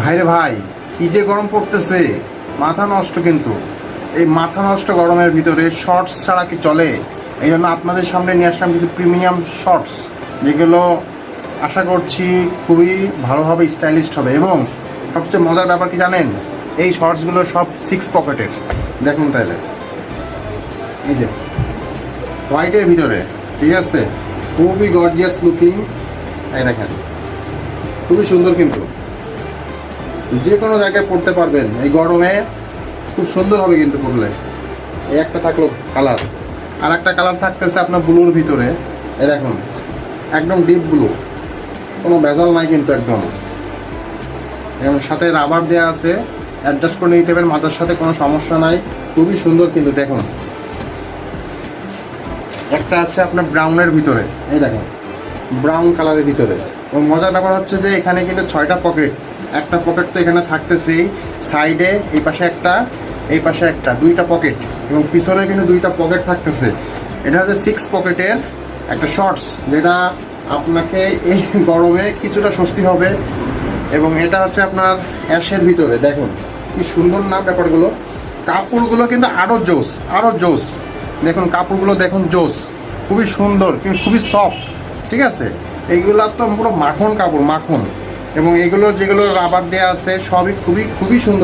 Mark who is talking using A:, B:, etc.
A: ভাইরে ভাই, কি যে গরম পড়তেছে, মাথা নষ্ট। কিন্তু এই মাথা নষ্ট গরমের ভিতরে শর্টস ছাড়া কি চলে? এই জন্য আপনাদের সামনে নিয়ে আসলাম কিছু প্রিমিয়াম শর্টস, যেগুলো আশা করছি খুবই ভালোভাবে স্টাইলিশড হবে। এবং সবচেয়ে মজার ব্যাপার কি জানেন? এই শর্টসগুলো সব 6 পকেটের। দেখুন তাহলে, এই যে হোয়াইটের ভিতরে, ঠিক আছে, খুবই গর্জিয়াস লুকিং। এই দেখেন, খুবই সুন্দর। কিন্তু যে কোনো জায়গায় পড়তে পারবেন এই গরমে, খুব সুন্দর হবে কিন্তু পরলে। এই একটা থাকলো কালার, আর একটা কালার থাকতেছে আপনার ব্লুর ভিতরে। এই দেখুন, একদম ডিপ ব্লু, কোনো ভেজাল নাই কিন্তু একদম। এবং সাথে রাবার দেওয়া আছে, অ্যাডজাস্ট করে নিতে পারবেন, মাথার সাথে কোনো সমস্যা নাই। খুবই সুন্দর কিন্তু। দেখুন, একটা আছে আপনার ব্রাউনের ভিতরে, এই দেখুন, ব্রাউন কালারের ভিতরে। এবং মজার ব্যাপার হচ্ছে যে এখানে কিন্তু 6টা পকেট। একটা পকেট তো এখানে থাকতেছেই, সাইডে এই পাশে একটা, এই পাশে একটা, 2টা পকেট। এবং পিছনে কিন্তু 2টা পকেট থাকতেছে। এটা হচ্ছে 6 পকেটের একটা শর্টস, যেটা আপনাকে এই গরমে কিছুটা স্বস্তি হবে। এবং এটা হচ্ছে আপনার অ্যাশের ভিতরে। দেখুন কি সুন্দর না ব্যাপারগুলো। কাপড়গুলো কিন্তু আরও জোস, আরও জোস। দেখুন কাপড়গুলো দেখুন, জোস, খুবই সুন্দর কিন্তু খুবই সফট। ঠিক আছে, এইগুলো তো পুরো মাখন কাপড়, মাখন। এবং এগুলো যেগুলো রাবার দেওয়া আছে সবই খুবই খুবই সুন্দর।